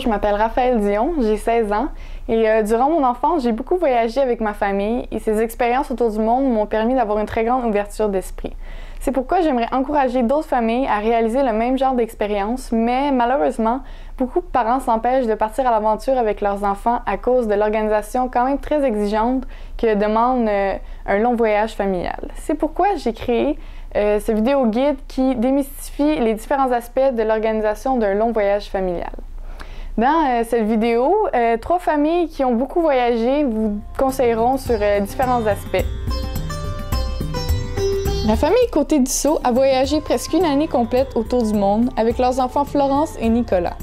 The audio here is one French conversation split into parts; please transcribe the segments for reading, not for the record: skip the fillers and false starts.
je m'appelle Raphaël Dion, j'ai 16 ans et durant mon enfance, j'ai beaucoup voyagé avec ma famille et ces expériences autour du monde m'ont permis d'avoir une très grande ouverture d'esprit. C'est pourquoi j'aimerais encourager d'autres familles à réaliser le même genre d'expérience, mais malheureusement, beaucoup de parents s'empêchent de partir à l'aventure avec leurs enfants à cause de l'organisation quand même très exigeante que demande un long voyage familial. C'est pourquoi j'ai créé ce vidéo guide qui démystifie les différents aspects de l'organisation d'un long voyage familial. Dans cette vidéo, 3 familles qui ont beaucoup voyagé vous conseilleront sur différents aspects. La famille Côté-Dussault a voyagé presque une année complète autour du monde avec leurs enfants Florence et Nicolas.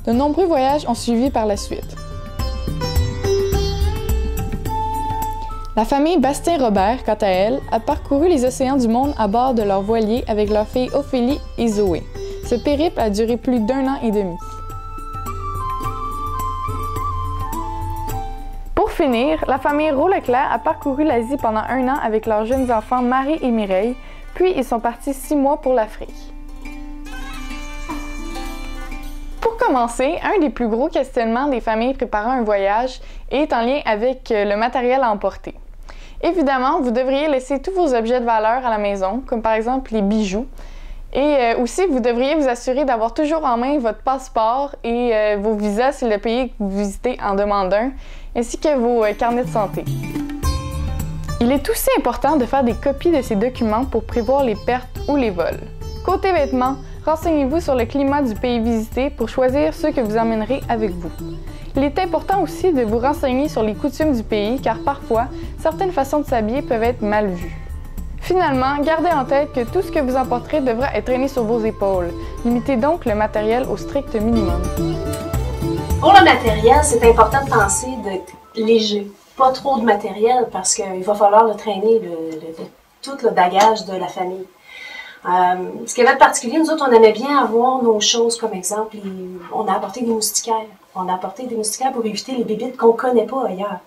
De nombreux voyages ont suivi par la suite. La famille Bastien-Robert, quant à elle, a parcouru les océans du monde à bord de leur voilier avec leurs filles Ophélie et Zoé. Ce périple a duré plus d'1 an et demi. Pour finir, la famille Roux-Leclerc a parcouru l'Asie pendant 1 an avec leurs jeunes enfants Marie et Mireille, puis ils sont partis 6 mois pour l'Afrique. Pour commencer, un des plus gros questionnements des familles préparant un voyage est en lien avec le matériel à emporter. Évidemment, vous devriez laisser tous vos objets de valeur à la maison, comme par exemple les bijoux. Et aussi, vous devriez vous assurer d'avoir toujours en main votre passeport et vos visas si le pays que vous visitez en demande un, ainsi que vos carnets de santé. Il est aussi important de faire des copies de ces documents pour prévoir les pertes ou les vols. Côté vêtements, renseignez-vous sur le climat du pays visité pour choisir ceux que vous emmènerez avec vous. Il est important aussi de vous renseigner sur les coutumes du pays car parfois, certaines façons de s'habiller peuvent être mal vues. Finalement, gardez en tête que tout ce que vous emporterez devra être traîné sur vos épaules. Limitez donc le matériel au strict minimum. Pour le matériel, c'est important de penser d'être léger. Pas trop de matériel parce qu'il va falloir le traîner, tout le bagage de la famille. Ce qui avait de particulier, nous autres, on aimait bien avoir nos choses, comme exemple, on a apporté des moustiquaires. On a apporté des moustiquaires pour éviter les bébites qu'on ne connaît pas ailleurs.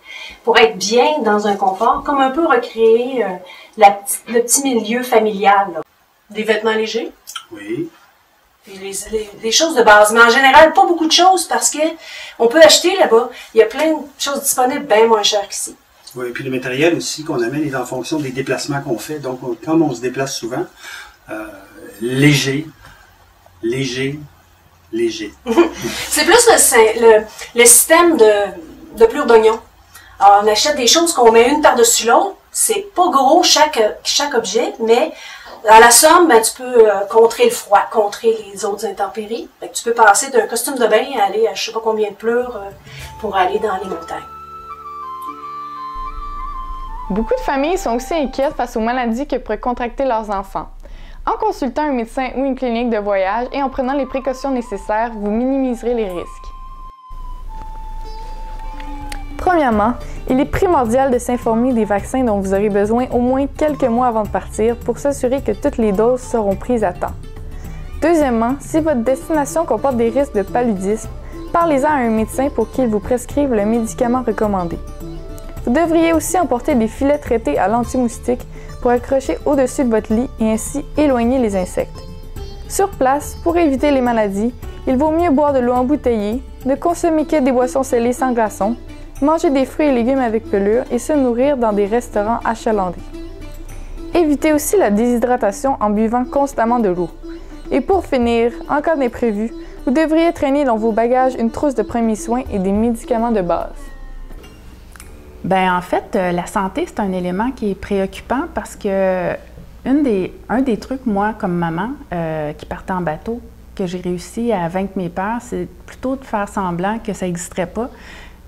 Pour être bien dans un confort, comme un peu recréer le petit milieu familial. Là. Des vêtements légers. Oui. Puis les choses de base. Mais en général, pas beaucoup de choses parce que on peut acheter là-bas. Il y a plein de choses disponibles bien moins chères qu'ici. Oui, puis le matériel aussi qu'on amène est en fonction des déplacements qu'on fait. Donc, comme on se déplace souvent, léger. C'est plus le système de plure d'oignon. Alors, on achète des choses qu'on met une par-dessus l'autre. C'est pas gros chaque objet, mais à la somme, ben, tu peux contrer le froid, contrer les autres intempéries. Fait que tu peux passer d'un costume de bain à aller à je sais pas combien de pleurs pour aller dans les montagnes. Beaucoup de familles sont aussi inquiètes face aux maladies que pourraient contracter leurs enfants. En consultant un médecin ou une clinique de voyage et en prenant les précautions nécessaires, vous minimiserez les risques. Premièrement, il est primordial de s'informer des vaccins dont vous aurez besoin au moins quelques mois avant de partir pour s'assurer que toutes les doses seront prises à temps. Deuxièmement, si votre destination comporte des risques de paludisme, parlez-en à un médecin pour qu'il vous prescrive le médicament recommandé. Vous devriez aussi emporter des filets traités à l'anti-moustique pour accrocher au-dessus de votre lit et ainsi éloigner les insectes. Sur place, pour éviter les maladies, il vaut mieux boire de l'eau embouteillée, ne consommer que des boissons scellées sans glaçons, manger des fruits et légumes avec pelure et se nourrir dans des restaurants achalandés. Évitez aussi la déshydratation en buvant constamment de l'eau. Et pour finir, en cas d'imprévu, vous devriez traîner dans vos bagages une trousse de premiers soins et des médicaments de base. Bien, en fait, la santé, c'est un élément qui est préoccupant parce que un des trucs, moi, comme maman, qui partait en bateau, que j'ai réussi à vaincre mes peurs, c'est plutôt de faire semblant que ça n'existerait pas.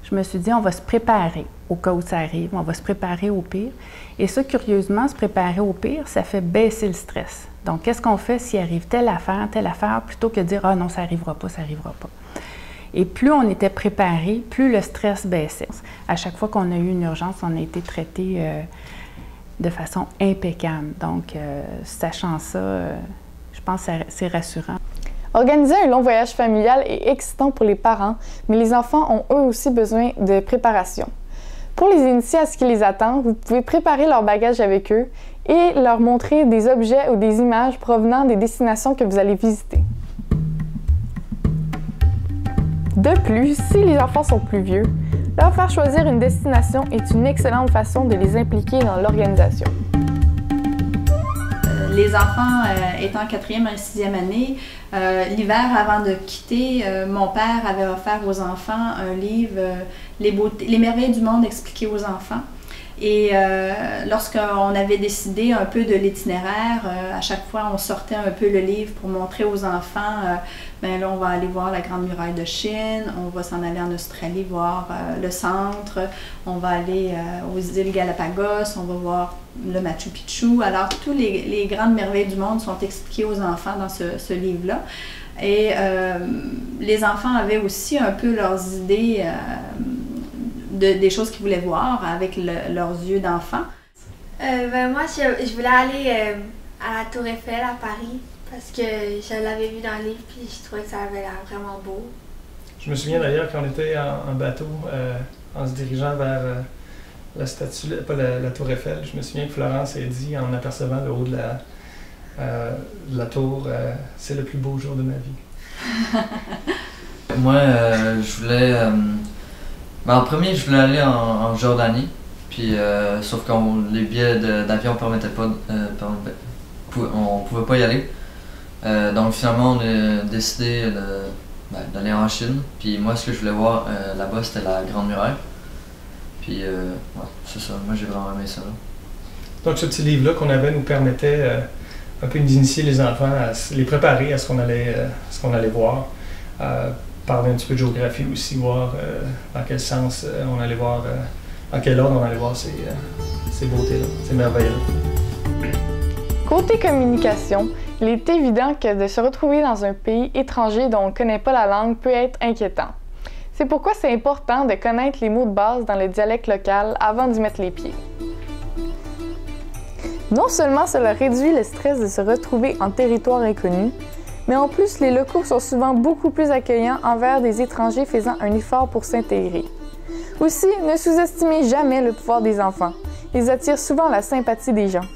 Je me suis dit, on va se préparer au cas où ça arrive, on va se préparer au pire. Et ça, curieusement, se préparer au pire, ça fait baisser le stress. Donc, qu'est-ce qu'on fait s'il arrive telle affaire, plutôt que de dire « Ah non, ça n'arrivera pas, ça n'arrivera pas ». Et plus on était préparé, plus le stress baissait. À chaque fois qu'on a eu une urgence, on a été traité de façon impeccable. Donc, sachant ça, je pense que c'est rassurant. Organiser un long voyage familial est excitant pour les parents, mais les enfants ont eux aussi besoin de préparation. Pour les initier à ce qui les attend, vous pouvez préparer leur bagage avec eux et leur montrer des objets ou des images provenant des destinations que vous allez visiter. De plus, si les enfants sont plus vieux, leur faire choisir une destination est une excellente façon de les impliquer dans l'organisation. Les enfants étant en 4e et 6e année, l'hiver avant de quitter, mon père avait offert aux enfants un livre, Les merveilles du monde expliquées aux enfants. Et lorsqu'on avait décidé un peu de l'itinéraire, à chaque fois on sortait un peu le livre pour montrer aux enfants, ben là on va aller voir la Grande Muraille de Chine, on va s'en aller en Australie voir le centre, on va aller aux îles Galapagos, on va voir le Machu Picchu. Alors toutes les grandes merveilles du monde sont expliquées aux enfants dans ce livre-là. Et les enfants avaient aussi un peu leurs idées des choses qu'ils voulaient voir avec leurs yeux d'enfant. Ben moi, je voulais aller à la Tour Eiffel à Paris parce que je l'avais vu dans le livre puis je trouvais que ça avait l'air vraiment beau. Je me souviens d'ailleurs qu'on était en bateau en se dirigeant vers la statue, pas la Tour Eiffel. Je me souviens que Florence a dit en apercevant le haut de la tour, c'est le plus beau jour de ma vie. Moi, je voulais... en premier, je voulais aller en Jordanie, puis sauf que les billets d'avion ne permettaient pas, on pouvait pas y aller. Donc finalement, on a décidé d'aller en Chine. Puis moi, ce que je voulais voir là-bas, c'était la Grande Muraille. Puis ouais, c'est ça, moi j'ai vraiment aimé ça. Donc ce petit livre-là qu'on avait nous permettait un peu d'initier les enfants, à les préparer à ce qu'on allait voir. Parler un petit peu de géographie aussi, voir dans quel sens on allait voir, dans quel ordre on allait voir ces beautés-là, ces merveilles-là. Côté communication, il est évident que de se retrouver dans un pays étranger dont on ne connaît pas la langue peut être inquiétant. C'est pourquoi c'est important de connaître les mots de base dans le dialecte local avant d'y mettre les pieds. Non seulement cela réduit le stress de se retrouver en territoire inconnu, mais en plus, les locaux sont souvent beaucoup plus accueillants envers des étrangers faisant un effort pour s'intégrer. Aussi, ne sous-estimez jamais le pouvoir des enfants. Ils attirent souvent la sympathie des gens.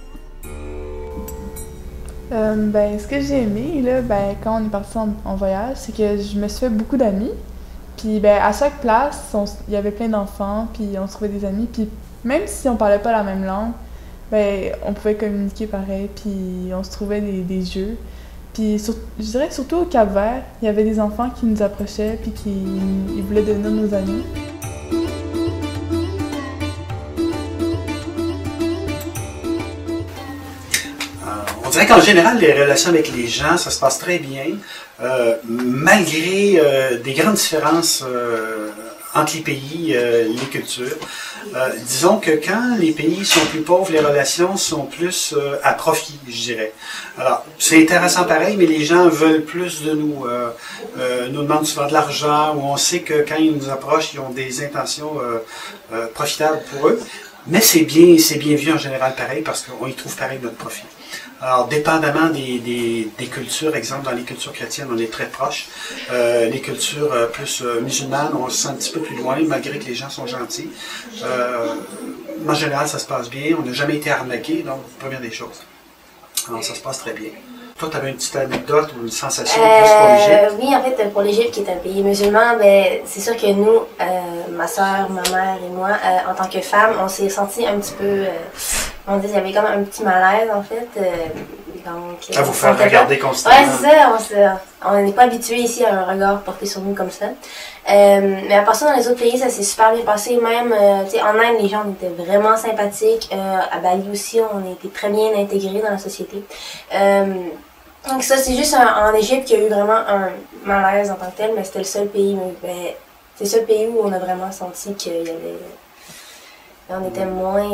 Ce que j'ai aimé là, quand on est parti en voyage, c'est que je me suis fait beaucoup d'amis. Puis à chaque place, il y avait plein d'enfants, puis on se trouvait des amis. Puis même si on parlait pas la même langue, on pouvait communiquer pareil, puis on se trouvait des jeux. Puis je dirais que surtout au Cap-Vert, il y avait des enfants qui nous approchaient puis qui voulaient devenir nos amis. On dirait qu'en général, les relations avec les gens, ça se passe très bien, malgré des grandes différences entre les pays, les cultures. Disons que quand les pays sont plus pauvres, les relations sont plus à profit, je dirais. Alors, c'est intéressant pareil, mais les gens veulent plus de nous, nous demandent souvent de l'argent, ou on sait que quand ils nous approchent, ils ont des intentions profitables pour eux. Mais c'est bien vu en général pareil, parce qu'on y trouve pareil notre profit. Alors, dépendamment des cultures, exemple, dans les cultures chrétiennes, on est très proches. Les cultures plus musulmanes, on se sent un petit peu plus loin, malgré que les gens sont gentils. En général, ça se passe bien. On n'a jamais été arnaqué, donc, première des choses. Alors, ça se passe très bien. Toi, tu avais une petite anecdote ou une sensation plus pour l'Égypte? Oui, en fait, pour l'Égypte, qui est un pays musulman, c'est sûr que nous, ma soeur, ma mère et moi, en tant que femmes, on s'est sentis un petit peu... il y avait comme un petit malaise, en fait. Donc, à vous faire regarder constamment. Oui, c'est ça. On n'est pas habitué ici à un regard porté sur nous comme ça. Mais à part ça, dans les autres pays, ça s'est super bien passé. Même en Inde, les gens étaient vraiment sympathiques. À Bali aussi, on a été très bien intégrés dans la société. Donc ça, c'est juste en Égypte qu'il y a eu vraiment un malaise en tant que tel, mais c'était le seul pays. C'est le seul pays où on a vraiment senti qu'il y avait... On était moins...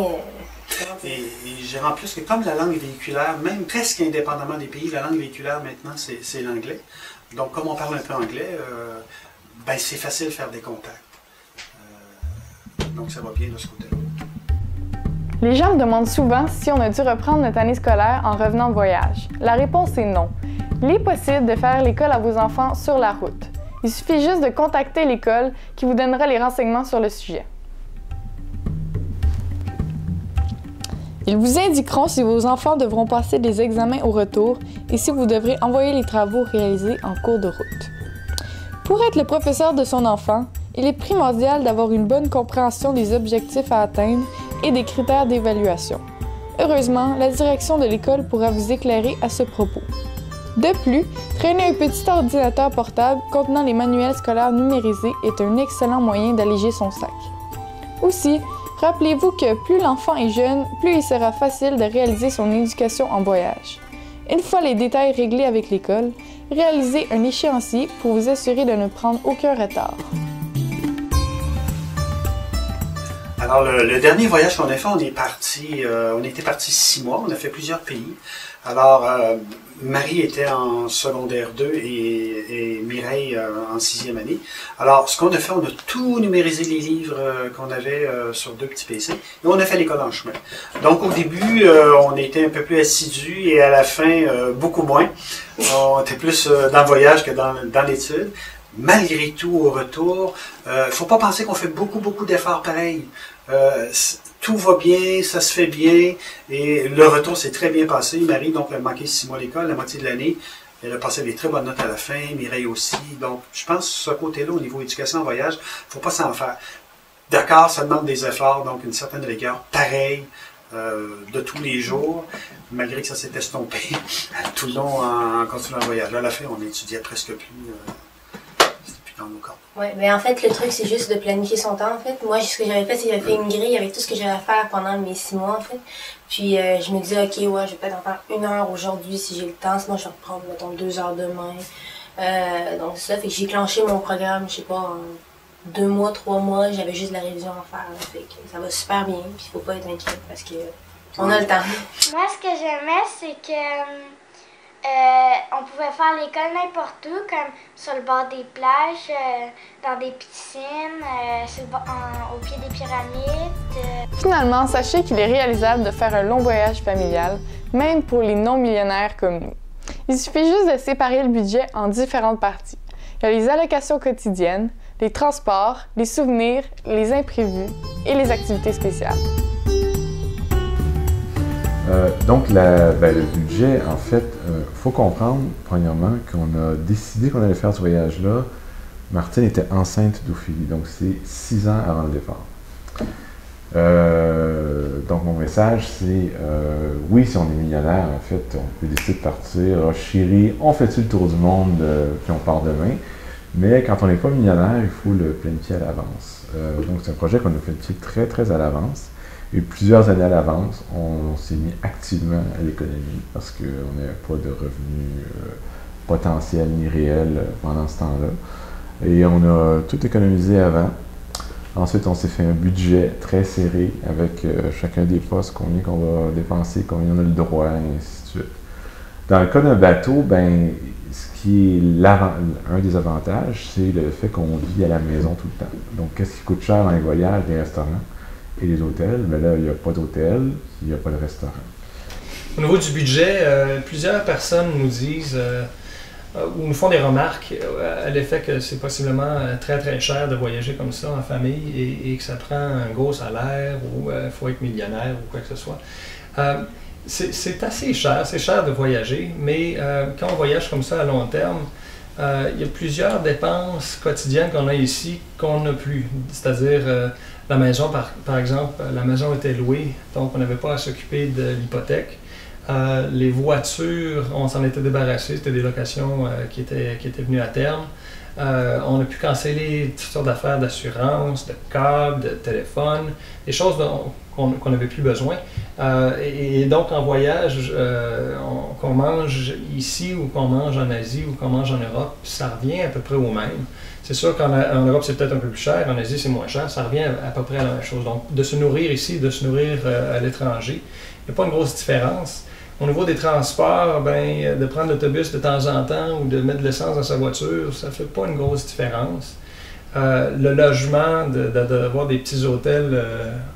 Et je dirais en plus que comme la langue véhiculaire, même presque indépendamment des pays, la langue véhiculaire maintenant c'est l'anglais. Donc comme on parle un peu anglais, c'est facile de faire des contacts. Donc ça va bien de ce côté-là. Les gens me demandent souvent si on a dû reprendre notre année scolaire en revenant de voyage. La réponse est non. Il est possible de faire l'école à vos enfants sur la route. Il suffit juste de contacter l'école qui vous donnera les renseignements sur le sujet. Ils vous indiqueront si vos enfants devront passer des examens au retour et si vous devrez envoyer les travaux réalisés en cours de route. Pour être le professeur de son enfant, il est primordial d'avoir une bonne compréhension des objectifs à atteindre et des critères d'évaluation. Heureusement, la direction de l'école pourra vous éclairer à ce propos. De plus, traîner un petit ordinateur portable contenant les manuels scolaires numérisés est un excellent moyen d'alléger son sac. Aussi, rappelez-vous que plus l'enfant est jeune, plus il sera facile de réaliser son éducation en voyage. Une fois les détails réglés avec l'école, réalisez un échéancier pour vous assurer de ne prendre aucun retard. Alors, le dernier voyage qu'on a fait, on était parti 6 mois, on a fait plusieurs pays. Alors, Marie était en secondaire 2 et Mireille en 6e année. Alors, ce qu'on a fait, on a tout numérisé les livres qu'on avait sur 2 petits PC et on a fait l'école en chemin. Donc, au début, on était un peu plus assidus et à la fin, beaucoup moins. On était plus dans le voyage que dans l'étude. Malgré tout, au retour, faut pas penser qu'on fait beaucoup d'efforts pareils. Tout va bien, ça se fait bien, et le retour s'est très bien passé. Marie, donc, elle a manqué 6 mois à l'école, la moitié de l'année. Elle a passé des très bonnes notes à la fin, Mireille aussi. Donc, je pense que ce côté-là, au niveau éducation en voyage, faut pas s'en faire. D'accord, ça demande des efforts, donc une certaine rigueur, pareil, de tous les jours, malgré que ça s'est estompé tout le long en continuant le voyage. Là, à la fin, on étudiait presque plus. C'était plus dans nos corps. Oui, mais en fait, le truc, c'est juste de planifier son temps, en fait. Moi, ce que j'avais fait, c'est que j'avais fait une grille avec tout ce que j'avais à faire pendant mes 6 mois, en fait. Puis, je me disais, OK, ouais, je vais peut-être en faire 1 heure aujourd'hui si j'ai le temps, sinon je vais reprendre, mettons, 2 heures demain. Donc, c'est ça, fait que j'ai clenché mon programme, je sais pas, en 2 mois, 3 mois, j'avais juste de la révision à faire, là. Fait que ça va super bien, puis il faut pas être inquiet parce que on a le temps. Moi, ce que j'aimais, c'est que on pouvait faire l'école n'importe où, comme sur le bord des plages, dans des piscines, au pied des pyramides. Finalement, sachez qu'il est réalisable de faire un long voyage familial, même pour les non-millionnaires comme nous. Il suffit juste de séparer le budget en différentes parties. Il y a les allocations quotidiennes, les transports, les souvenirs, les imprévus et les activités spéciales. Donc, le budget, en fait, faut comprendre, premièrement, qu'on a décidé qu'on allait faire ce voyage-là. Martine était enceinte d'Ophélie, donc c'est 6 ans avant le départ. Donc, mon message, c'est, oui, si on est millionnaire, en fait, on peut décider de partir. Oh, chérie, on fait-tu le tour du monde, puis on part demain? Mais quand on n'est pas millionnaire, il faut le planifier à l'avance. Donc, c'est un projet qu'on a planifié très à l'avance. Et plusieurs années à l'avance, on s'est mis activement à l'économie parce qu'on n'avait pas de revenus potentiels ni réels pendant ce temps-là. Et on a tout économisé avant. Ensuite, on s'est fait un budget très serré avec chacun des postes, combien qu'on va dépenser, combien on a le droit, et ainsi de suite. Dans le cas d'un bateau, ben, ce qui est un des avantages, c'est le fait qu'on vit à la maison tout le temps. Donc, qu'est-ce qui coûte cher dans les voyages, les restaurants? Et les hôtels, mais là, il n'y a pas d'hôtel, il n'y a pas de restaurant. Au niveau du budget, plusieurs personnes nous disent ou nous font des remarques à l'effet que c'est possiblement très cher de voyager comme ça en famille et que ça prend un gros salaire ou il faut être millionnaire ou quoi que ce soit. C'est assez cher, c'est cher de voyager, mais quand on voyage comme ça à long terme, il y a plusieurs dépenses quotidiennes qu'on a ici qu'on n'a plus. C'est-à-dire, la maison, par exemple, la maison était louée, donc on n'avait pas à s'occuper de l'hypothèque. Les voitures, on s'en était débarrassé, c'était des locations qui étaient venues à terme. On a pu canceller toutes sortes d'affaires d'assurance, de câbles, de téléphone, des choses qu'on n'avait plus besoin. Et donc en voyage, qu'on mange ici ou qu'on mange en Asie ou qu'on mange en Europe, ça revient à peu près au même. C'est sûr qu'en Europe c'est peut-être un peu plus cher, en Asie c'est moins cher, ça revient à peu près à la même chose. Donc de se nourrir ici, de se nourrir à l'étranger, il n'y a pas une grosse différence. Au niveau des transports, ben, de prendre l'autobus de temps en temps ou de mettre de l'essence dans sa voiture, ça ne fait pas une grosse différence. Le logement, d'avoir des petits hôtels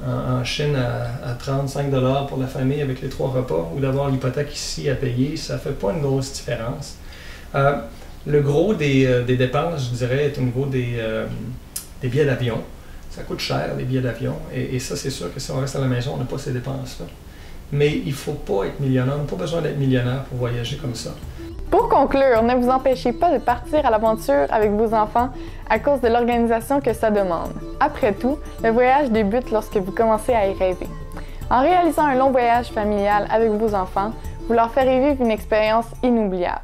en Chine à 35 $ pour la famille avec les 3 repas, ou d'avoir l'hypothèque ici à payer, ça ne fait pas une grosse différence. Le gros des dépenses, je dirais, est au niveau des billets d'avion. Ça coûte cher, les billets d'avion, et ça, c'est sûr que si on reste à la maison, on n'a pas ces dépenses-là. mais il ne faut pas être millionnaire. On n'a pas besoin d'être millionnaire pour voyager comme ça. Pour conclure, ne vous empêchez pas de partir à l'aventure avec vos enfants à cause de l'organisation que ça demande. Après tout, le voyage débute lorsque vous commencez à y rêver. En réalisant un long voyage familial avec vos enfants, vous leur ferez vivre une expérience inoubliable.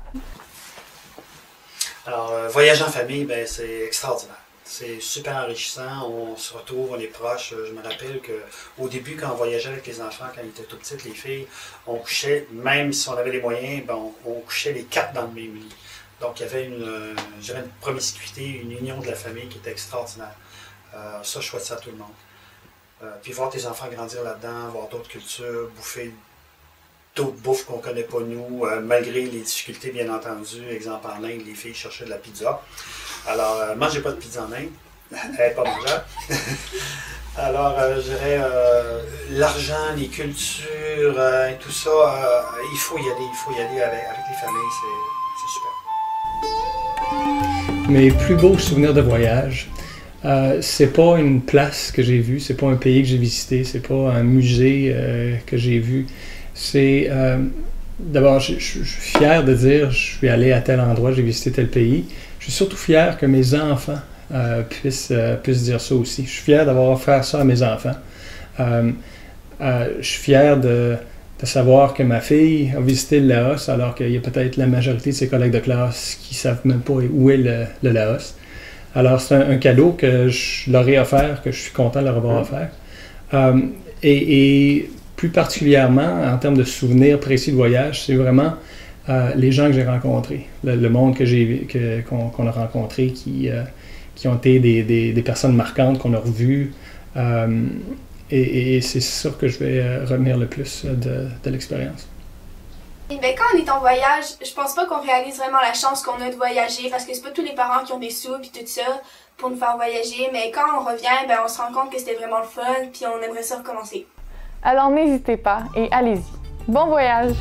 Alors, voyager en famille, ben, c'est extraordinaire. C'est super enrichissant, on se retrouve, on est proches. Je me rappelle qu'au début, quand on voyageait avec les enfants, quand ils étaient tout petites, les filles, on couchait, même si on avait les moyens, ben, on couchait les 4 dans le même lit. Donc, il y avait une promiscuité, une union de la famille qui était extraordinaire. Ça, je souhaite ça à tout le monde. Puis voir tes enfants grandir là-dedans, voir d'autres cultures, bouffer d'autres bouffes qu'on ne connaît pas nous, malgré les difficultés, bien entendu. Exemple, en Inde, les filles cherchaient de la pizza. Alors, mangez pas de pizza en Inde, elle n'est pas mangeable. Alors, je dirais, l'argent, les cultures, et tout ça, il faut y aller avec les familles, c'est super. Mes plus beaux souvenirs de voyage, c'est pas une place que j'ai vue, c'est pas un pays que j'ai visité, c'est pas un musée que j'ai vu. C'est d'abord, je suis fier de dire je suis allé à tel endroit, j'ai visité tel pays. Je suis surtout fier que mes enfants puissent dire ça aussi. Je suis fier d'avoir offert ça à mes enfants. Je suis fier de savoir que ma fille a visité le Laos, alors qu'il y a peut-être la majorité de ses collègues de classe qui ne savent même pas où est le Laos. Alors, c'est un cadeau que je leur ai offert, que je suis content de leur avoir offert. Et plus particulièrement, en termes de souvenirs précis de voyage, c'est vraiment les gens que j'ai rencontrés, le monde qu'on a rencontré, qui ont été des personnes marquantes qu'on a revues. Et c'est ça que je vais retenir le plus de l'expérience. Et bien, quand on est en voyage, je pense pas qu'on réalise vraiment la chance qu'on a de voyager, parce que c'est pas tous les parents qui ont des sous et tout ça pour nous faire voyager, mais quand on revient, ben, on se rend compte que c'était vraiment le fun puis on aimerait ça recommencer. Alors n'hésitez pas et allez-y. Bon voyage!